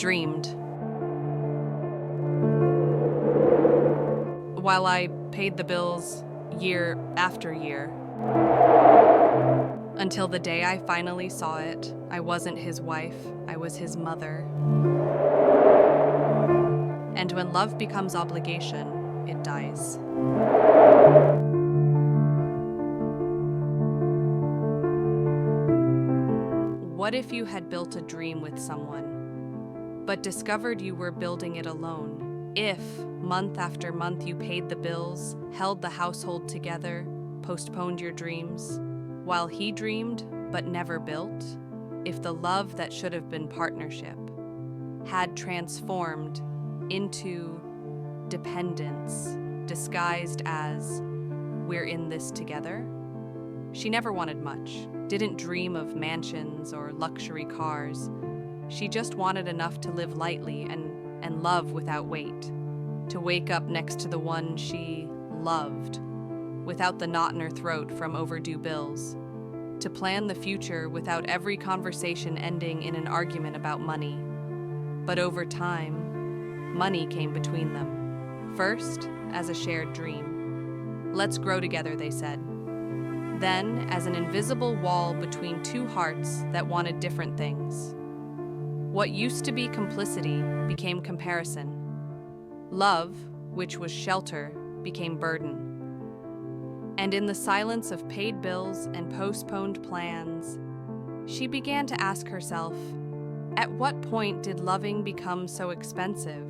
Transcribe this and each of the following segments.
dreamed. While I paid the bills year after year. Until the day I finally saw it, I wasn't his wife, I was his mother. And when love becomes obligation, it dies. What if you had built a dream with someone, but discovered you were building it alone? If, month after month, you paid the bills, held the household together, postponed your dreams, while he dreamed but never built? If the love that should have been partnership had transformed into dependence, disguised as we're in this together? She never wanted much, didn't dream of mansions or luxury cars. She just wanted enough to live lightly and love without weight, to wake up next to the one she loved, without the knot in her throat from overdue bills, to plan the future without every conversation ending in an argument about money. But over time, money came between them. First, as a shared dream. Let's grow together, they said. Then, as an invisible wall between two hearts that wanted different things. What used to be complicity became comparison. Love, which was shelter, became burden. And in the silence of paid bills and postponed plans, she began to ask herself, at what point did loving become so expensive?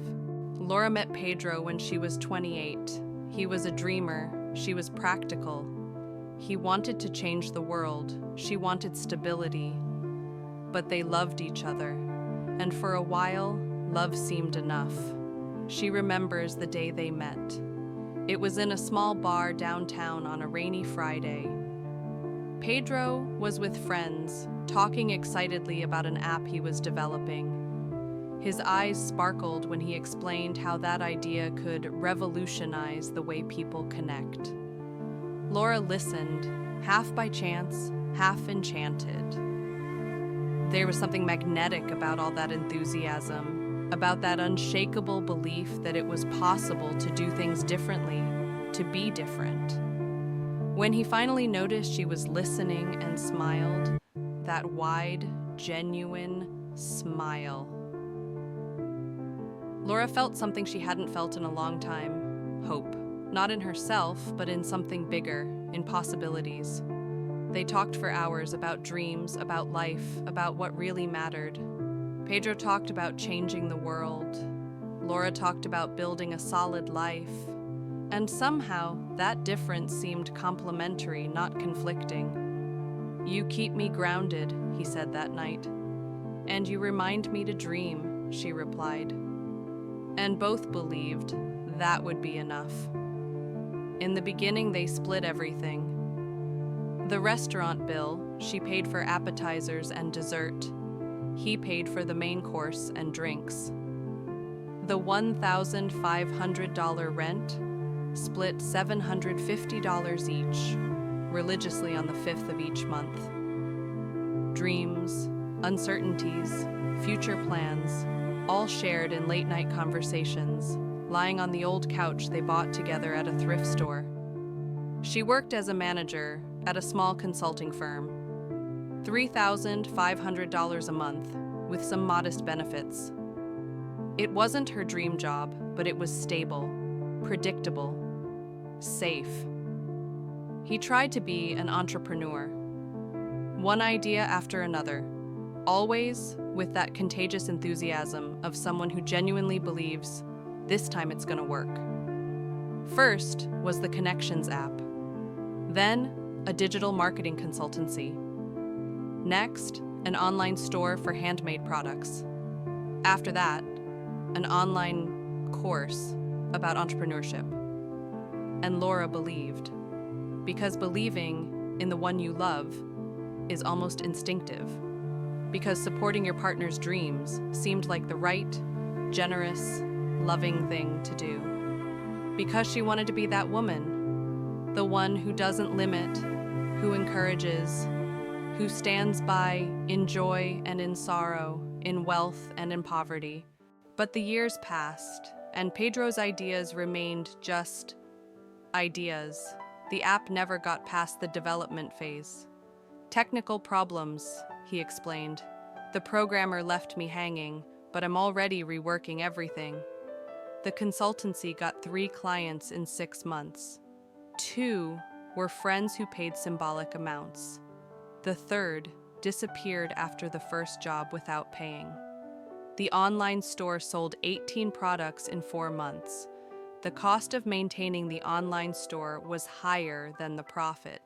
Laura met Pedro when she was 28. He was a dreamer. She was practical. He wanted to change the world. She wanted stability. But they loved each other. And for a while, love seemed enough. She remembers the day they met. It was in a small bar downtown on a rainy Friday. Pedro was with friends, talking excitedly about an app he was developing. His eyes sparkled when he explained how that idea could revolutionize the way people connect. Laura listened, half by chance, half enchanted. There was something magnetic about all that enthusiasm, about that unshakable belief that it was possible to do things differently, to be different. When he finally noticed she was listening and smiled, that wide, genuine smile. Laura felt something she hadn't felt in a long time, hope. Not in herself, but in something bigger, in possibilities. They talked for hours about dreams, about life, about what really mattered. Pedro talked about changing the world. Laura talked about building a solid life. And somehow, that difference seemed complementary, not conflicting. You keep me grounded, he said that night. And you remind me to dream, she replied. And both believed that would be enough. In the beginning, they split everything. The restaurant bill, she paid for appetizers and dessert. He paid for the main course and drinks. The $1,500 rent split $750 each, religiously on the 5th of each month. Dreams, uncertainties, future plans, all shared in late-night conversations, lying on the old couch they bought together at a thrift store. She worked as a manager at a small consulting firm. $3,500 a month, with some modest benefits. It wasn't her dream job, but it was stable, predictable, safe. He tried to be an entrepreneur. One idea after another, always with that contagious enthusiasm of someone who genuinely believes this time it's gonna work. First was the Connections app. Then, a digital marketing consultancy. Next, an online store for handmade products. After that, an online course about entrepreneurship. And Laura believed, because believing in the one you love is almost instinctive, because supporting your partner's dreams seemed like the right, generous, loving thing to do. Because she wanted to be that woman, the one who doesn't limit, who encourages, who stands by in joy and in sorrow, in wealth and in poverty. But the years passed, and Pedro's ideas remained just ideas. The app never got past the development phase. Technical problems, he explained. The programmer left me hanging, but I'm already reworking everything. The consultancy got 3 clients in 6 months. 2 were friends who paid symbolic amounts. The third disappeared after the first job without paying. The online store sold 18 products in 4 months. The cost of maintaining the online store was higher than the profit.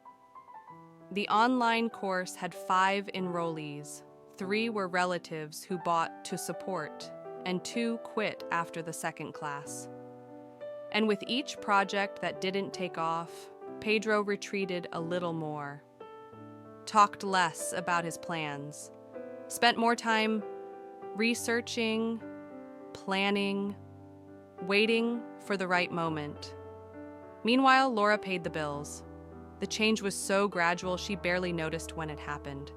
The online course had 5 enrollees. 3 were relatives who bought to support, and 2 quit after the second class. And with each project that didn't take off, Pedro retreated a little more. Talked less about his plans. Spent more time researching, planning, waiting for the right moment. Meanwhile, Laura paid the bills. The change was so gradual she barely noticed when it happened.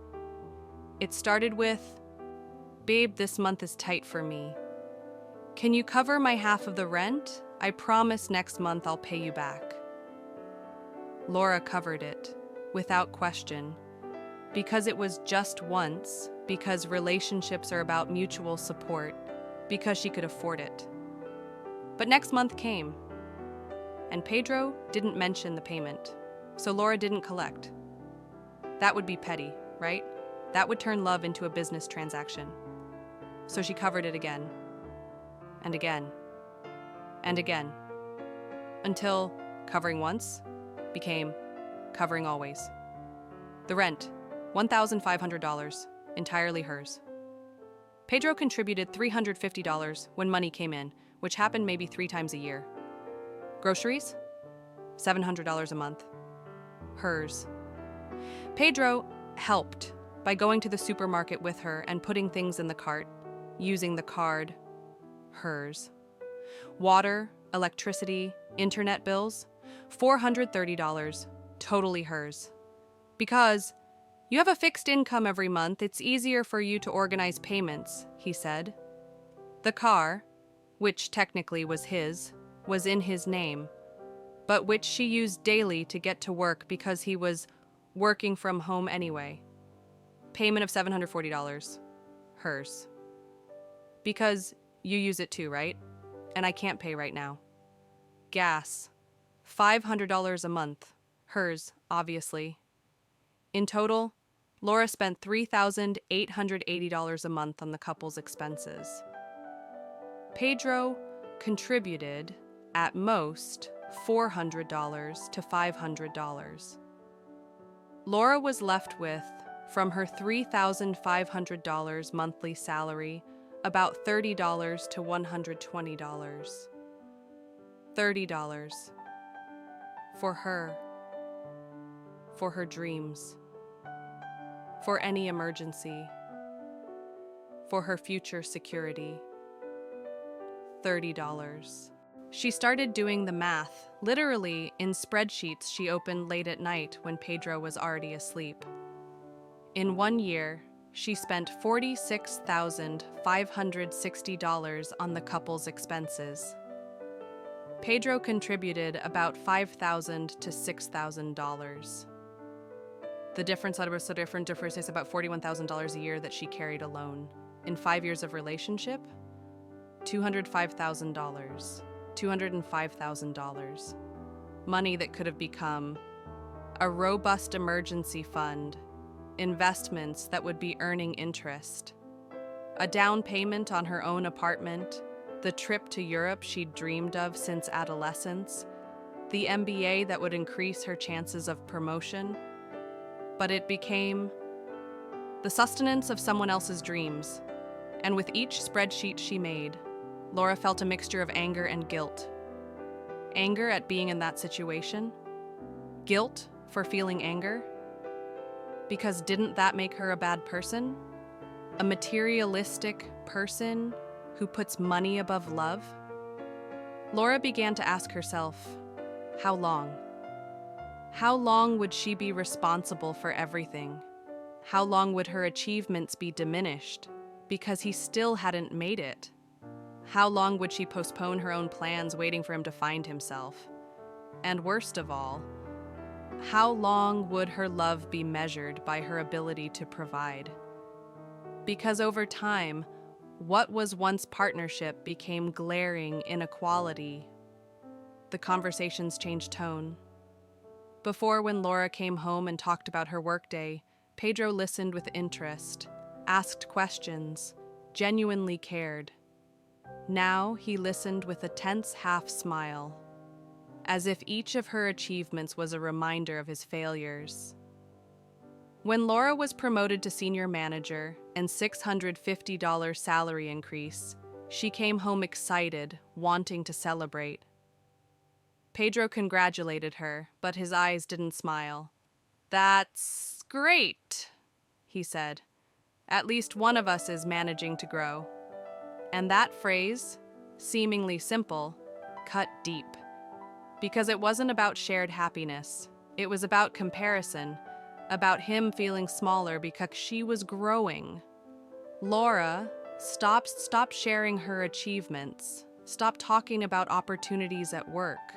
It started with, "Babe, this month is tight for me. Can you cover my half of the rent? I promise next month I'll pay you back." Laura covered it, without question, because it was just once, because relationships are about mutual support, because she could afford it. But next month came, and Pedro didn't mention the payment, so Laura didn't collect. That would be petty, right? That would turn love into a business transaction. So she covered it again, and again, and again, until covering once became covering always. The rent, $1,500, entirely hers. Pedro contributed $350 when money came in, which happened maybe 3 times a year. Groceries, $700 a month, hers. Pedro helped by going to the supermarket with her and putting things in the cart, using the card, hers. Water, electricity, internet bills, $430, totally hers. Because you have a fixed income every month, it's easier for you to organize payments, he said. The car, which technically was his, was in his name, but which she used daily to get to work because he was working from home anyway. Payment of $740, hers. Because you use it too, right? And I can't pay right now. Gas, $500 a month, hers, obviously. In total, Laura spent $3,880 a month on the couple's expenses. Pedro contributed, at most, $400 to $500. Laura was left with, from her $3,500 monthly salary, about $30 to $120. $30. For her. For her dreams. For any emergency. For her future security. $30. She started doing the math, literally in spreadsheets she opened late at night when Pedro was already asleep. In 1 year, she spent $46,560 on the couple's expenses. Pedro contributed about $5,000 to $6,000. The difference is about $41,000 a year that she carried alone. In 5 years of relationship, $205,000. $205,000. Money that could have become a robust emergency fund, investments that would be earning interest, a down payment on her own apartment, the trip to Europe she'd dreamed of since adolescence, the MBA that would increase her chances of promotion. But it became the sustenance of someone else's dreams, and with each spreadsheet she made, Laura felt a mixture of anger and guilt. Anger at being in that situation? Guilt for feeling anger? Because didn't that make her a bad person? A materialistic person who puts money above love? Laura began to ask herself, how long? How long would she be responsible for everything? How long would her achievements be diminished because he still hadn't made it. How long would she postpone her own plans, waiting for him to find himself? And worst of all, how long would her love be measured by her ability to provide? Because over time, what was once partnership became glaring inequality. The conversations changed tone. Before, when Laura came home and talked about her workday, Pedro listened with interest, asked questions, genuinely cared. Now he listened with a tense half-smile, as if each of her achievements was a reminder of his failures. When Laura was promoted to senior manager and $650 salary increase, she came home excited, wanting to celebrate. Pedro congratulated her, but his eyes didn't smile. "That's great," he said. "At least one of us is managing to grow." And that phrase, seemingly simple, cut deep. Because it wasn't about shared happiness. It was about comparison, about him feeling smaller because she was growing. Laura stopped sharing her achievements, stopped talking about opportunities at work,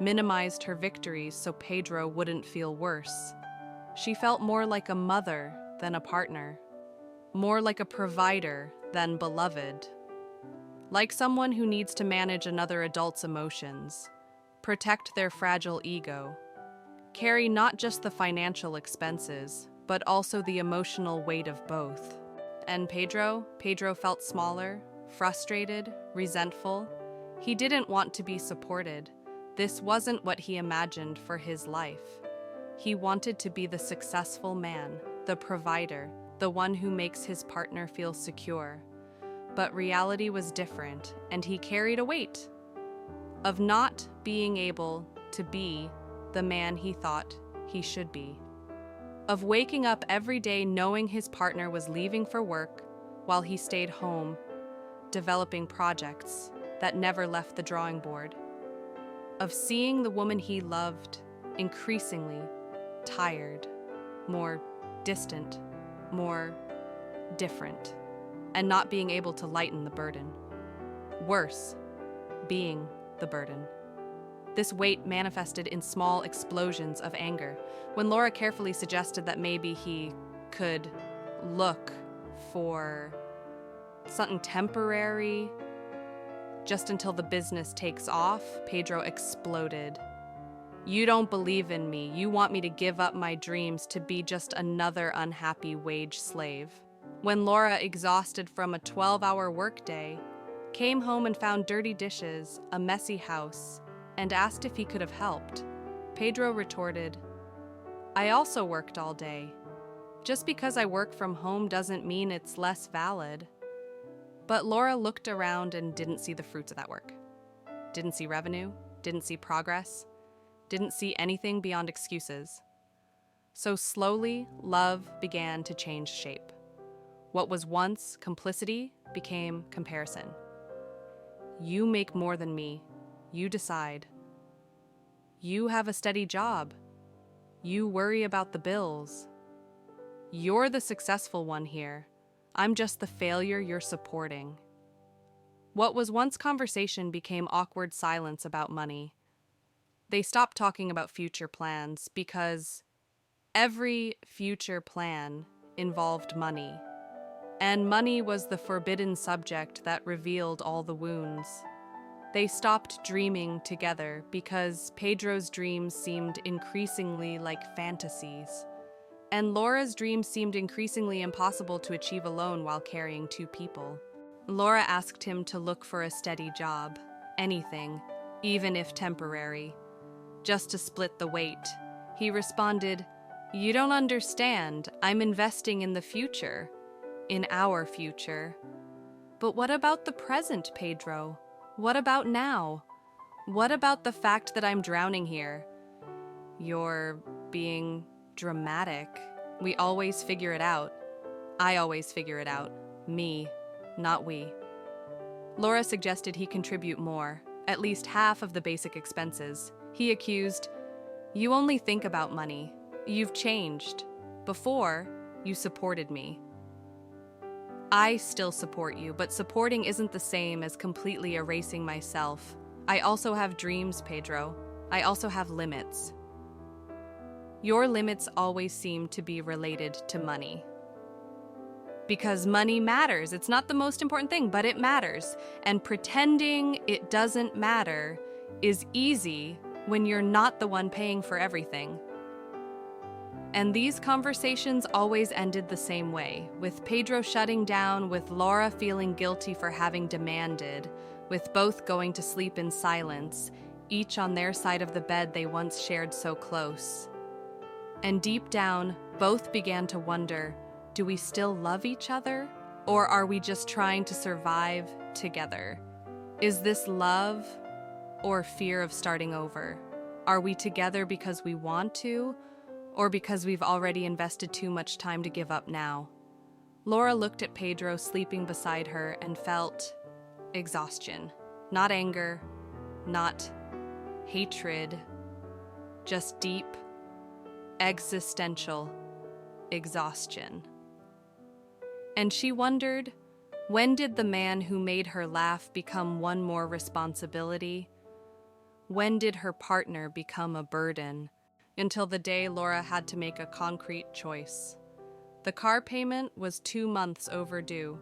minimized her victories so Pedro wouldn't feel worse. She felt more like a mother than a partner, more like a provider than beloved, like someone who needs to manage another adult's emotions, protect their fragile ego, carry not just the financial expenses, but also the emotional weight of both. And Pedro felt smaller, frustrated, resentful. He didn't want to be supported. This wasn't what he imagined for his life. He wanted to be the successful man, the provider, the one who makes his partner feel secure. But reality was different, and he carried a weight of not being able to be the man he thought he should be, of waking up every day knowing his partner was leaving for work while he stayed home, developing projects that never left the drawing board, of seeing the woman he loved increasingly tired, more distant, more different, and not being able to lighten the burden. Worse, being the burden. This weight manifested in small explosions of anger. When Laura carefully suggested that maybe he could look for something temporary just until the business takes off, Pedro exploded. "You don't believe in me. You want me to give up my dreams to be just another unhappy wage slave." When Laura, exhausted from a 12-hour workday, came home and found dirty dishes, a messy house, and asked if he could have helped, Pedro retorted, "I also worked all day. Just because I work from home doesn't mean it's less valid." But Laura looked around and didn't see the fruits of that work. Didn't see revenue, didn't see progress, didn't see anything beyond excuses. So slowly, love began to change shape. What was once complicity became comparison. "You make more than me. You decide. You have a steady job. You worry about the bills. You're the successful one here. I'm just the failure you're supporting." What was once conversation became awkward silence about money. They stopped talking about future plans because every future plan involved money. And money was the forbidden subject that revealed all the wounds. They stopped dreaming together because Pedro's dreams seemed increasingly like fantasies, and Laura's dreams seemed increasingly impossible to achieve alone while carrying two people. Laura asked him to look for a steady job, anything, even if temporary, just to split the weight. He responded, "You don't understand. I'm investing in the future, in our future." "But what about the present, Pedro? What about now? What about the fact that I'm drowning here?" "You're being dramatic. We always figure it out. I always figure it out. Me, not we." Laura suggested he contribute more, at least half of the basic expenses. He accused, "You only think about money. You've changed. Before, you supported me." I still support you, but supporting isn't the same as completely erasing myself. I also have dreams, Pedro. I also have limits. Your limits always seem to be related to money. Because money matters. It's not the most important thing, but it matters. And pretending it doesn't matter is easy when you're not the one paying for everything. And these conversations always ended the same way, with Pedro shutting down, with Laura feeling guilty for having demanded, with both going to sleep in silence, each on their side of the bed they once shared so close. And deep down, both began to wonder, do we still love each other? Or are we just trying to survive together? Is this love or fear of starting over? Are we together because we want to, or because we've already invested too much time to give up now? Laura looked at Pedro sleeping beside her and felt exhaustion. Not anger, not hatred, just deep, existential exhaustion. And she wondered, when did the man who made her laugh become one more responsibility? When did her partner become a burden? Until the day Laura had to make a concrete choice. The car payment was 2 months overdue.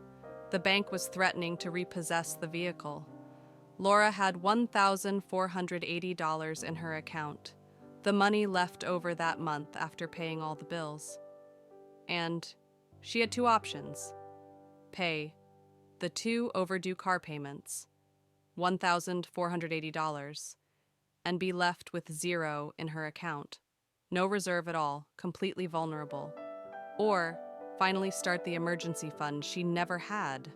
The bank was threatening to repossess the vehicle. Laura had $1,480 in her account, the money left over that month after paying all the bills. And she had 2 options. Pay the 2 overdue car payments, $1,480, and be left with 0 in her account. No reserve at all, completely vulnerable. Or finally start the emergency fund she never had.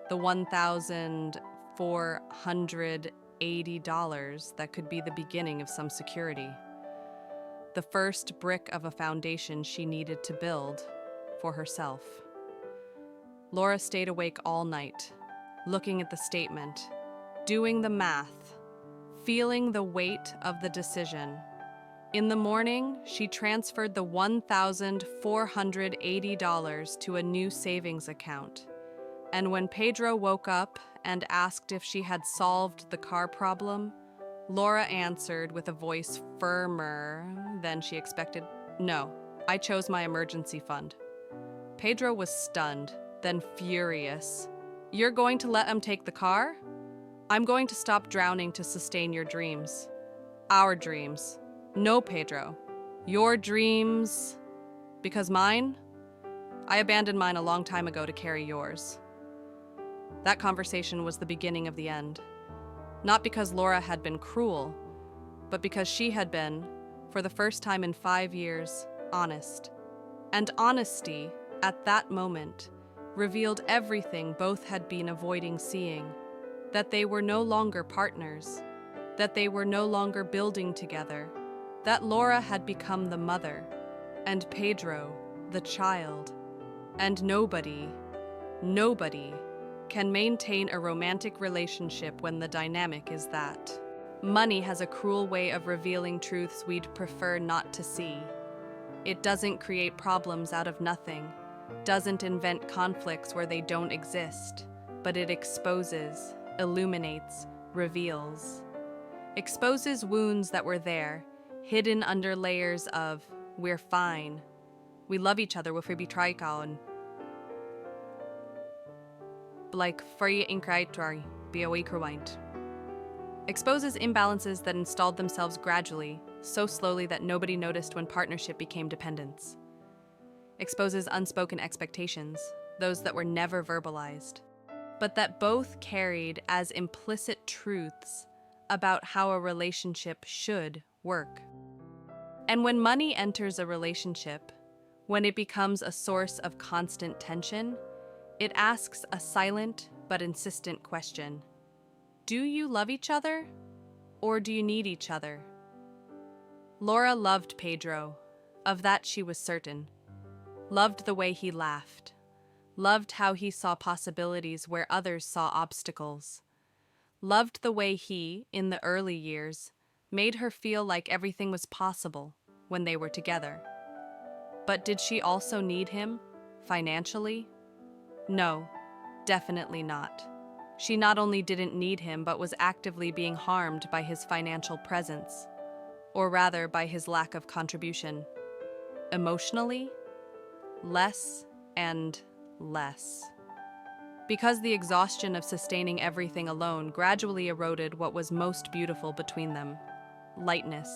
The $1,480 that could be the beginning of some security. The first brick of a foundation she needed to build for herself. Laura stayed awake all night, looking at the statement, doing the math, feeling the weight of the decision. In the morning, she transferred the $1,480 to a new savings account. And when Pedro woke up and asked if she had solved the car problem, Laura answered with a voice firmer than she expected, "No, I chose my emergency fund." Pedro was stunned, then furious. "You're going to let him take the car? I'm going to stop drowning to sustain your dreams. Our dreams. No, Pedro. Your dreams. Because mine? I abandoned mine a long time ago to carry yours." That conversation was the beginning of the end. Not because Laura had been cruel, but because she had been, for the first time in 5 years, honest. And honesty, at that moment, revealed everything both had been avoiding seeing, that they were no longer partners, that they were no longer building together, that Laura had become the mother, and Pedro, the child, and nobody can maintain a romantic relationship when the dynamic is that. Money has a cruel way of revealing truths we'd prefer not to see. It doesn't create problems out of nothing, doesn't invent conflicts where they don't exist, but it exposes, illuminates, reveals. Exposes wounds that were there, hidden under layers of, we're fine, we love each other if we betray kaon. Like free in criteria, be away crewint. Exposes imbalances that installed themselves gradually, so slowly that nobody noticed when partnership became dependence. Exposes unspoken expectations, those that were never verbalized, but that both carried as implicit truths about how a relationship should work. And when money enters a relationship, when it becomes a source of constant tension, it asks a silent but insistent question. Do you love each other, or do you need each other? Laura loved Pedro, of that she was certain. Loved the way he laughed. Loved how he saw possibilities where others saw obstacles. Loved the way he, in the early years, made her feel like everything was possible when they were together. But did she also need him, financially? No, definitely not. She not only didn't need him, but was actively being harmed by his financial presence, or rather by his lack of contribution. Emotionally, less and less. Because the exhaustion of sustaining everything alone gradually eroded what was most beautiful between them: lightness.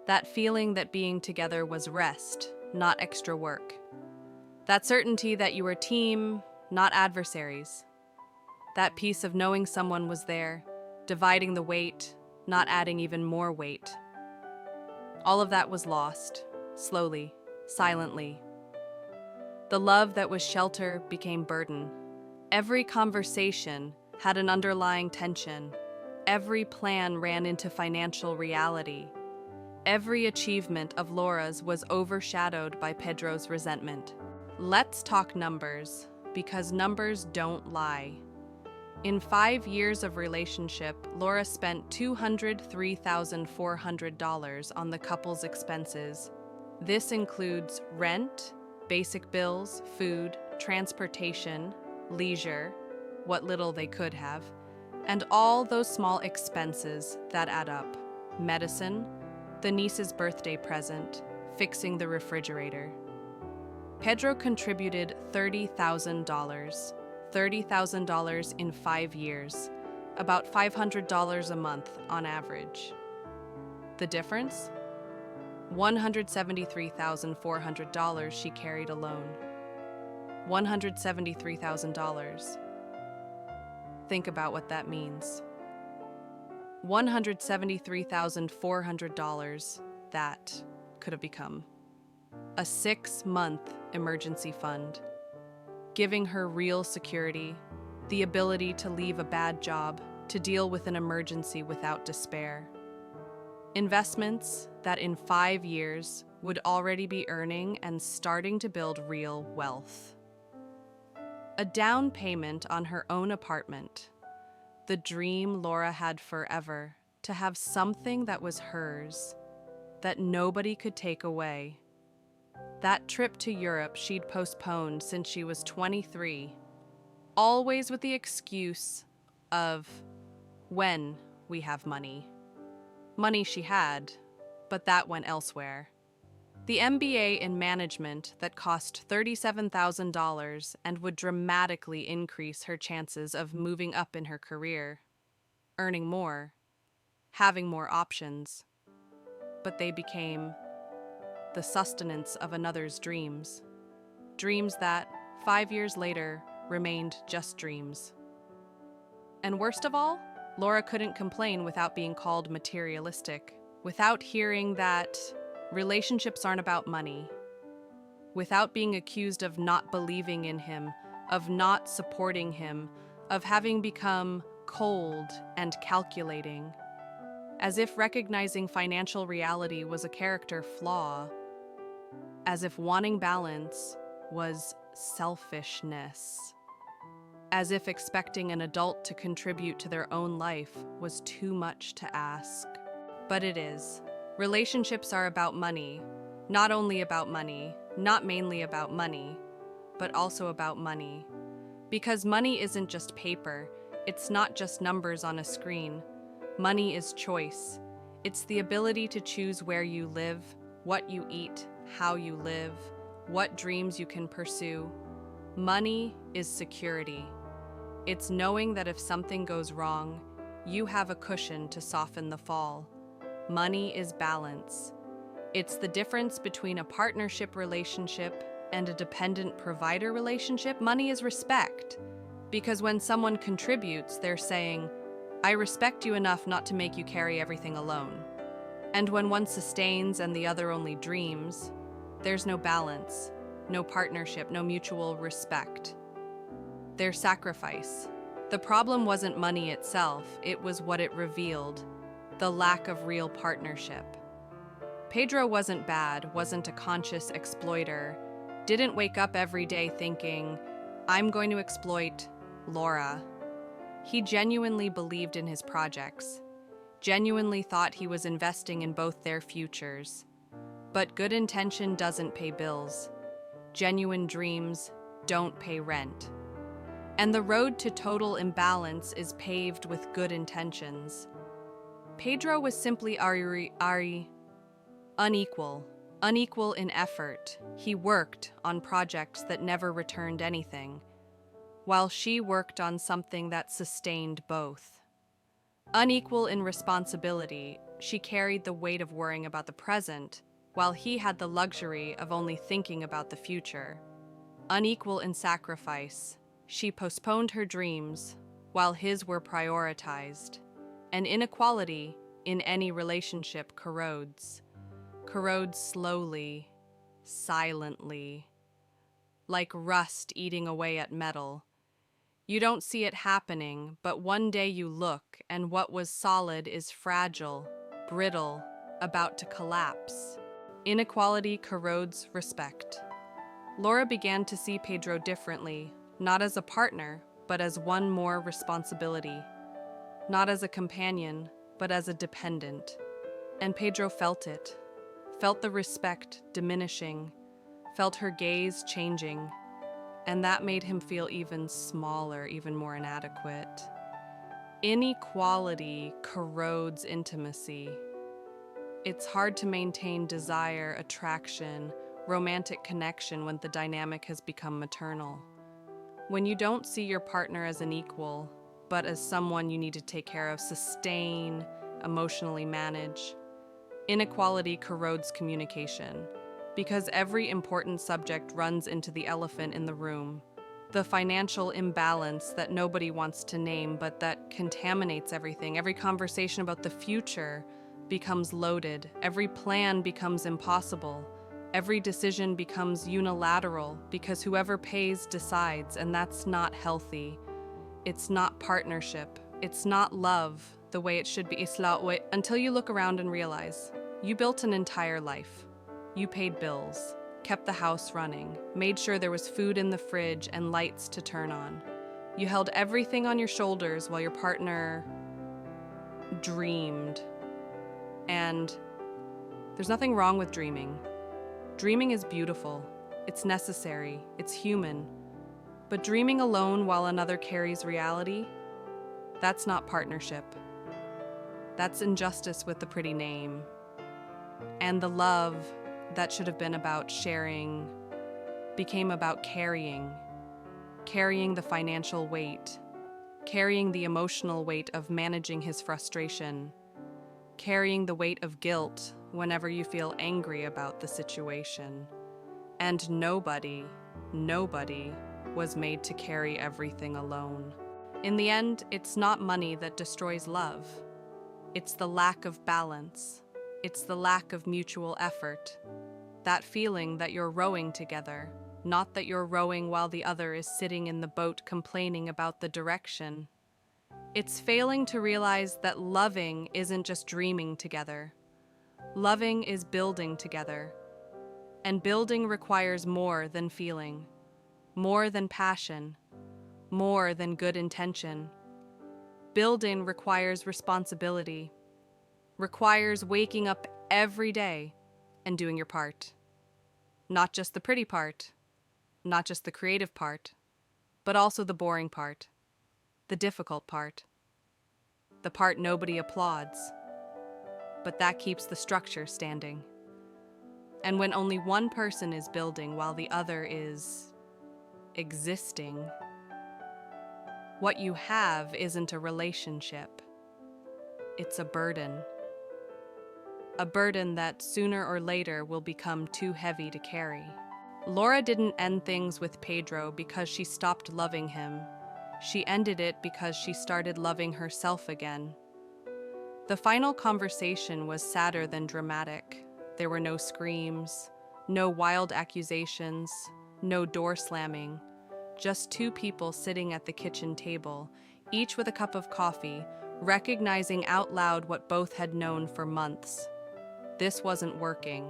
That feeling that being together was rest, not extra work. That certainty that you were a team, not adversaries. That peace of knowing someone was there, dividing the weight, not adding even more weight. All of that was lost, slowly, silently. The love that was shelter became burden. Every conversation had an underlying tension. Every plan ran into financial reality. Every achievement of Laura's was overshadowed by Pedro's resentment. Let's talk numbers, because numbers don't lie. In 5 years of relationship, Laura spent $203,400 on the couple's expenses. This includes rent, basic bills, food, transportation, leisure, what little they could have, and all those small expenses that add up. Medicine, the niece's birthday present, fixing the refrigerator. Pedro contributed $30,000. $30,000 in 5 years, about $500 a month on average. The difference? $173,400 she carried alone. $173,000. Think about what that means. $173,400 that could have become a 6-month emergency fund, giving her real security, the ability to leave a bad job, to deal with an emergency without despair. Investments that in 5 years would already be earning and starting to build real wealth. A down payment on her own apartment, the dream Laura had forever, to have something that was hers, that nobody could take away. That trip to Europe she'd postponed since she was 23, always with the excuse of when we have money. Money she had, but that went elsewhere. The MBA in management that cost $37,000 and would dramatically increase her chances of moving up in her career, earning more, having more options. But they became the sustenance of another's dreams. Dreams that, 5 years later, remained just dreams. And worst of all, Laura couldn't complain without being called materialistic, without hearing that relationships aren't about money, without being accused of not believing in him, of not supporting him, of having become cold and calculating, as if recognizing financial reality was a character flaw, as if wanting balance was selfishness, as if expecting an adult to contribute to their own life was too much to ask. But it is. Relationships are about money, not only about money, not mainly about money, but also about money. Because money isn't just paper, it's not just numbers on a screen. Money is choice. It's the ability to choose where you live, what you eat, how you live, what dreams you can pursue. Money is security. It's knowing that if something goes wrong, you have a cushion to soften the fall. Money is balance. It's the difference between a partnership relationship and a dependent provider relationship. Money is respect. Because when someone contributes, they're saying, I respect you enough not to make you carry everything alone. And when one sustains and the other only dreams, there's no balance, no partnership, no mutual respect. There's sacrifice. The problem wasn't money itself, it was what it revealed, the lack of real partnership. Pedro wasn't bad, wasn't a conscious exploiter, didn't wake up every day thinking, I'm going to exploit Laura. He genuinely believed in his projects, genuinely thought he was investing in both their futures. But good intention doesn't pay bills. Genuine dreams don't pay rent. And the road to total imbalance is paved with good intentions. Pedro was simply unequal in effort. He worked on projects that never returned anything, while she worked on something that sustained both. Unequal in responsibility, she carried the weight of worrying about the present, while he had the luxury of only thinking about the future. Unequal in sacrifice, she postponed her dreams, while his were prioritized. And inequality in any relationship corrodes slowly, silently, like rust eating away at metal. You don't see it happening, but one day you look, and what was solid is fragile, brittle, about to collapse. Inequality corrodes respect. Laura began to see Pedro differently, not as a partner, but as one more responsibility. Not as a companion, but as a dependent. And Pedro felt it. Felt the respect diminishing, felt her gaze changing, and that made him feel even smaller, even more inadequate. Inequality corrodes intimacy. It's hard to maintain desire, attraction, romantic connection when the dynamic has become maternal. When you don't see your partner as an equal, but as someone you need to take care of, sustain, emotionally manage. Inequality corrodes communication, because every important subject runs into the elephant in the room, the financial imbalance that nobody wants to name but that contaminates everything. Every conversation about the future becomes loaded, every plan becomes impossible, every decision becomes unilateral because whoever pays decides, and that's not healthy. It's not partnership. It's not love the way it should be. Until you look around and realize you built an entire life. You paid bills, kept the house running, made sure there was food in the fridge and lights to turn on. You held everything on your shoulders while your partner dreamed. And there's nothing wrong with dreaming. Dreaming is beautiful. It's necessary. It's human. But dreaming alone while another carries reality, that's not partnership. That's injustice with the pretty name. And the love that should have been about sharing became about carrying the financial weight, carrying the emotional weight of managing his frustration, carrying the weight of guilt whenever you feel angry about the situation. And nobody was made to carry everything alone. In the end, it's not money that destroys love. It's the lack of balance. It's the lack of mutual effort. That feeling that you're rowing together, not that you're rowing while the other is sitting in the boat complaining about the direction. It's failing to realize that loving isn't just dreaming together. Loving is building together. And building requires more than feeling, more than passion, more than good intention. Building requires responsibility, requires waking up every day and doing your part. Not just the pretty part, not just the creative part, but also the boring part, the difficult part, the part nobody applauds, but that keeps the structure standing. And when only one person is building while the other is existing, what you have isn't a relationship. It's a burden. A burden that sooner or later will become too heavy to carry. Laura didn't end things with Pedro because she stopped loving him. She ended it because she started loving herself again. The final conversation was sadder than dramatic. There were no screams, no wild accusations, no door slamming. Just two people sitting at the kitchen table, each with a cup of coffee, recognizing out loud what both had known for months. This wasn't working,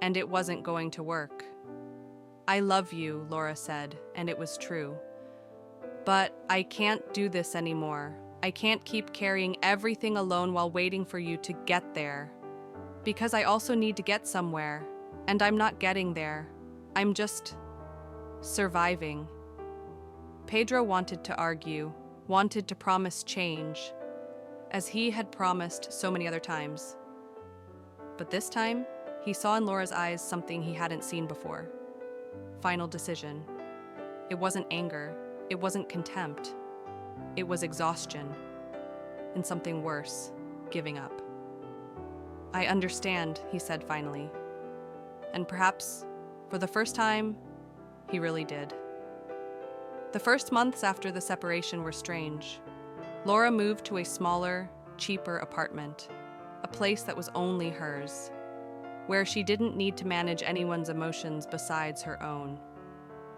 and it wasn't going to work. "I love you," Laura said, and it was true. "But I can't do this anymore. I can't keep carrying everything alone while waiting for you to get there. Because I also need to get somewhere, and I'm not getting there. I'm just surviving. Pedro wanted to argue, wanted to promise change, as he had promised so many other times. But this time, he saw in Laura's eyes something he hadn't seen before. Final decision. It wasn't anger, it wasn't contempt. It was exhaustion, and something worse, giving up. "I understand," he said finally. And perhaps, for the first time, he really did. The first months after the separation were strange. Laura moved to a smaller, cheaper apartment, a place that was only hers, where she didn't need to manage anyone's emotions besides her own.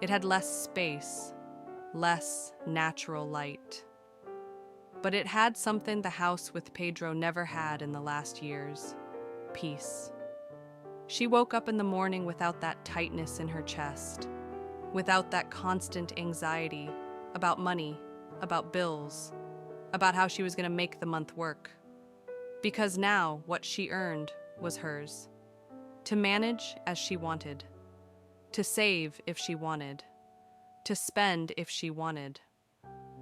It had less space, less natural light. But it had something the house with Pedro never had in the last years: peace. She woke up in the morning without that tightness in her chest, without that constant anxiety about money, about bills, about how she was going to make the month work. Because now what she earned was hers, to manage as she wanted, to save if she wanted, to spend if she wanted.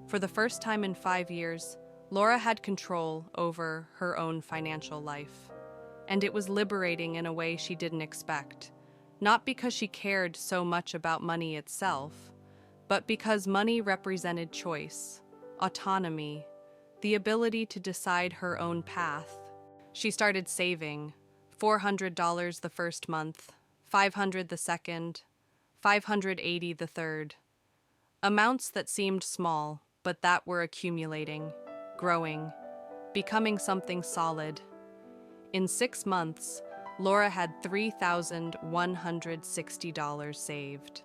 For the first time in 5 years, Laura had control over her own financial life, and it was liberating in a way she didn't expect, not because she cared so much about money itself, but because money represented choice, autonomy, the ability to decide her own path. She started saving, $400 the first month, $500 the second, $580 the third. Amounts that seemed small, but that were accumulating, growing, becoming something solid. In 6 months, Laura had $3,160 saved.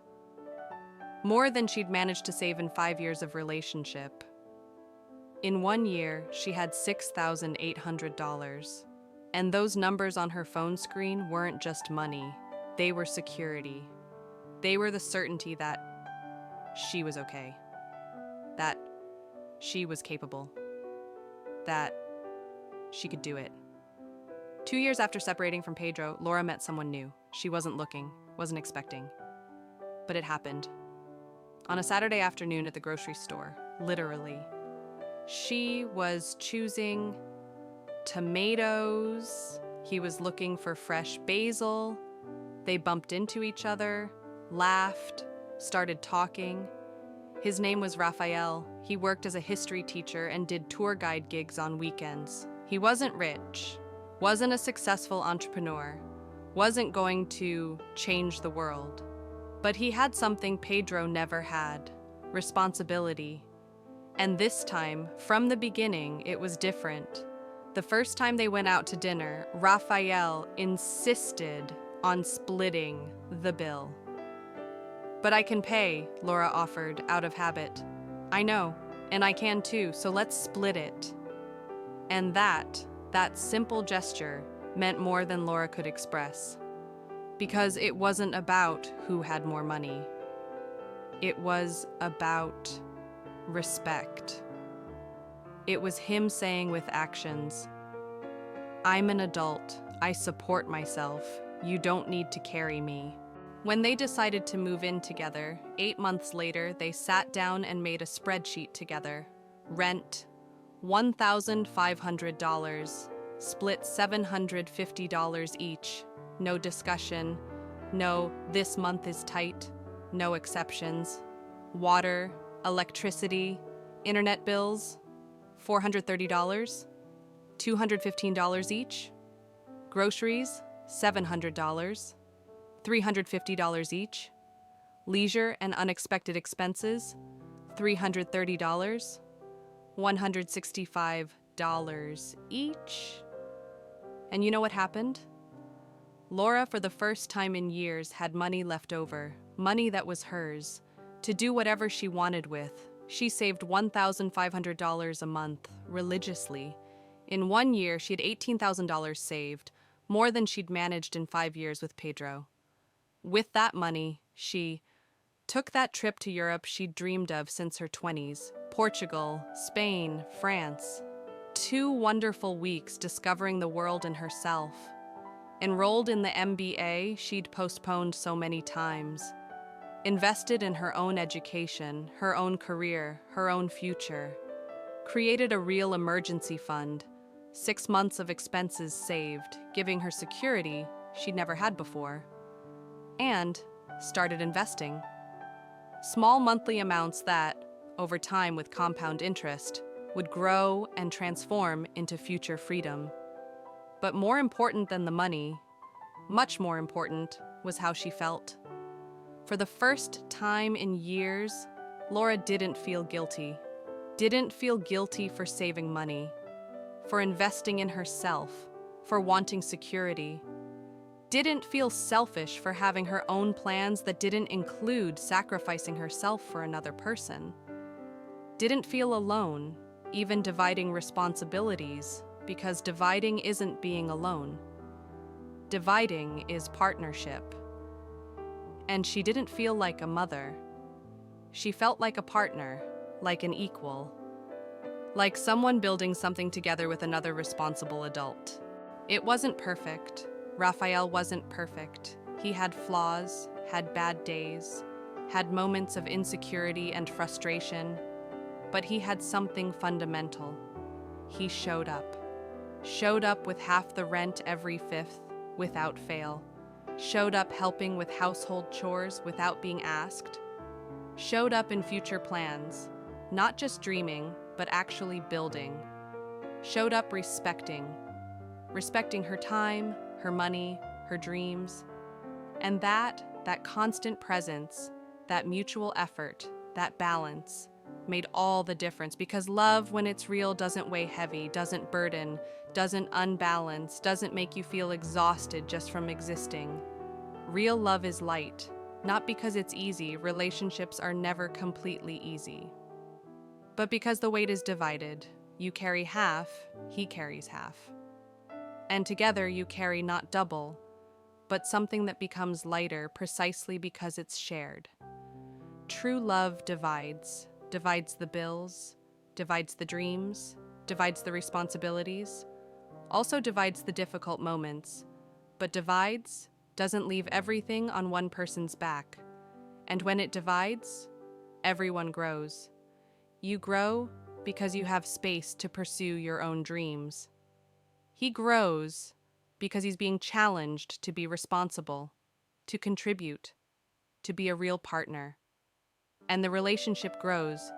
More than she'd managed to save in 5 years of relationship. In 1 year, she had $6,800. And those numbers on her phone screen weren't just money. They were security. They were the certainty that she was okay. That she was capable. That she could do it. 2 years after separating from Pedro, Laura met someone new. She wasn't looking, wasn't expecting. But it happened. On a Saturday afternoon at the grocery store, literally. She was choosing tomatoes. He was looking for fresh basil. They bumped into each other, laughed, started talking. His name was Raphael. He worked as a history teacher and did tour guide gigs on weekends. He wasn't rich, wasn't a successful entrepreneur, wasn't going to change the world. But he had something Pedro never had: responsibility. And this time, from the beginning, it was different. The first time they went out to dinner, Raphael insisted on splitting the bill. "But I can pay," Laura offered, out of habit. "I know, and I can too, so let's split it." And that simple gesture meant more than Laura could express. Because it wasn't about who had more money. It was about respect. It was him saying with actions, "I'm an adult. I support myself. You don't need to carry me." When they decided to move in together, 8 months later, they sat down and made a spreadsheet together. Rent, $1,500, split $750 each. No discussion. No, this month is tight. No exceptions. Water, electricity, internet bills, $430, $215 each. Groceries, $700, $350 each. Leisure and unexpected expenses, $330, $165 each. And you know what happened? Laura, for the first time in years, had money left over, money that was hers, to do whatever she wanted with. She saved $1,500 a month, religiously. In 1 year, she had $18,000 saved, more than she'd managed in 5 years with Pedro. With that money, she took that trip to Europe she'd dreamed of since her 20s, Portugal, Spain, France. 2 wonderful weeks discovering the world and herself. Enrolled in the MBA she'd postponed so many times. invested in her own education, her own career, her own future, created a real emergency fund, 6 months of expenses saved, giving her security she'd never had before, and started investing. Small monthly amounts that, over time with compound interest, would grow and transform into future freedom. But more important than the money, much more important, was how she felt. For the first time in years, Laura didn't feel guilty. Didn't feel guilty for saving money, for investing in herself, for wanting security. Didn't feel selfish for having her own plans that didn't include sacrificing herself for another person. Didn't feel alone, even dividing responsibilities, because dividing isn't being alone. Dividing is partnership. And she didn't feel like a mother. She felt like a partner, like an equal, like someone building something together with another responsible adult. It wasn't perfect. Raphael wasn't perfect. He had flaws, had bad days, had moments of insecurity and frustration, but he had something fundamental. He showed up. Showed up with half the rent every fifth, without fail. Showed up helping with household chores without being asked. Showed up in future plans, not just dreaming, but actually building. Showed up respecting her time, her money, her dreams. And that constant presence, that mutual effort, that balance, made all the difference, because love, when it's real, doesn't weigh heavy, doesn't burden, doesn't unbalance, doesn't make you feel exhausted just from existing. Real love is light, not because it's easy. Relationships are never completely easy, but because the weight is divided. You carry half, he carries half. And together you carry not double, but something that becomes lighter precisely because it's shared. True love divides the bills, divides the dreams, divides the responsibilities, also divides the difficult moments, but divides doesn't leave everything on one person's back. And when it divides, everyone grows. You grow because you have space to pursue your own dreams. He grows because he's being challenged to be responsible, to contribute, to be a real partner. And the relationship grows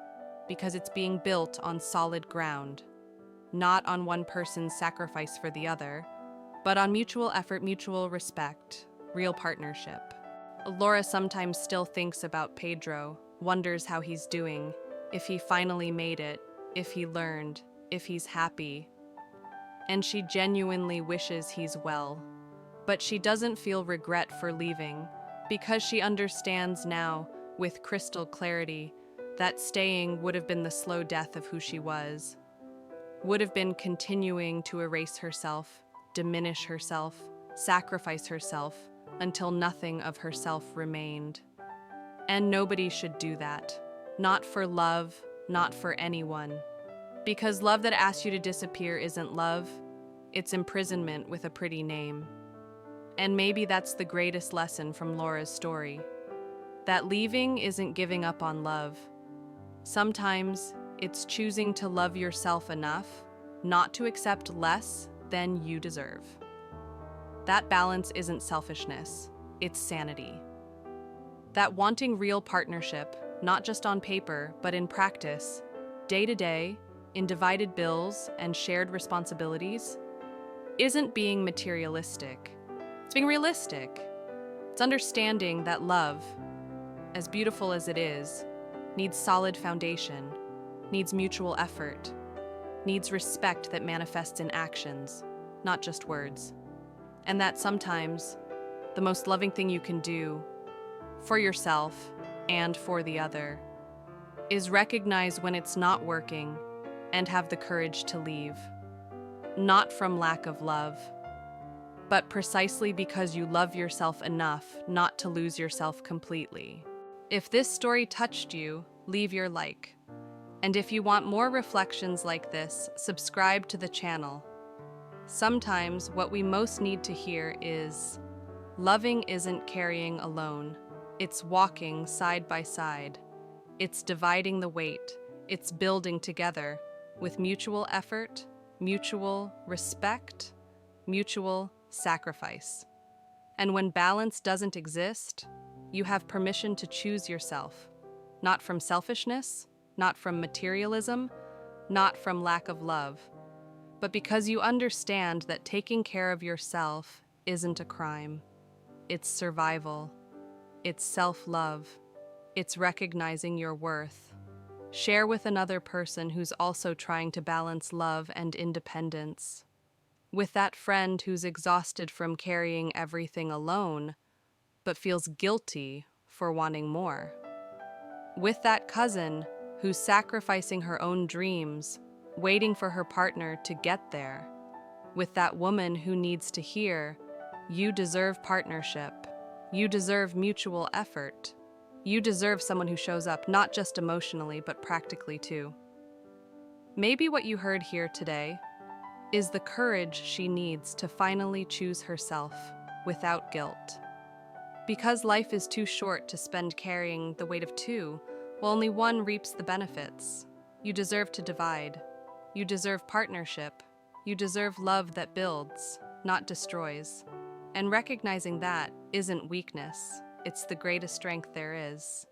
because it's being built on solid ground, not on one person's sacrifice for the other, but on mutual effort, mutual respect, real partnership. Laura sometimes still thinks about Pedro, wonders how he's doing, if he finally made it, if he learned, if he's happy. And she genuinely wishes he's well. But she doesn't feel regret for leaving, because she understands now, with crystal clarity, that staying would have been the slow death of who she was, would have been continuing to erase herself, diminish herself, sacrifice herself, until nothing of herself remained. And nobody should do that. Not for love, not for anyone. Because love that asks you to disappear isn't love, it's imprisonment with a pretty name. And maybe that's the greatest lesson from Laura's story. That leaving isn't giving up on love. Sometimes it's choosing to love yourself enough not to accept less than you deserve. That balance isn't selfishness, it's sanity. That wanting real partnership, not just on paper, but in practice, day to day, in divided bills and shared responsibilities, isn't being materialistic. It's being realistic. It's understanding that love, as beautiful as it is, needs solid foundation, needs mutual effort, needs respect that manifests in actions, not just words. And that sometimes the most loving thing you can do for yourself and for the other is recognize when it's not working and have the courage to leave. Not from lack of love, but precisely because you love yourself enough not to lose yourself completely. If this story touched you, leave your like. And if you want more reflections like this, subscribe to the channel. Sometimes what we most need to hear is, loving isn't carrying alone. It's walking side by side. It's dividing the weight. It's building together with mutual effort, mutual respect, mutual sacrifice. And when balance doesn't exist, you have permission to choose yourself, not from selfishness, not from materialism, not from lack of love, but because you understand that taking care of yourself isn't a crime. It's survival. It's self-love. It's recognizing your worth. Share with another person who's also trying to balance love and independence. With that friend who's exhausted from carrying everything alone, but feels guilty for wanting more. With that cousin who's sacrificing her own dreams, waiting for her partner to get there. With that woman who needs to hear, you deserve partnership. You deserve mutual effort. You deserve someone who shows up not just emotionally, but practically too. Maybe what you heard here today is the courage she needs to finally choose herself without guilt. Because life is too short to spend carrying the weight of two, while only one reaps the benefits. You deserve to divide. You deserve partnership. You deserve love that builds, not destroys. And recognizing that isn't weakness, it's the greatest strength there is.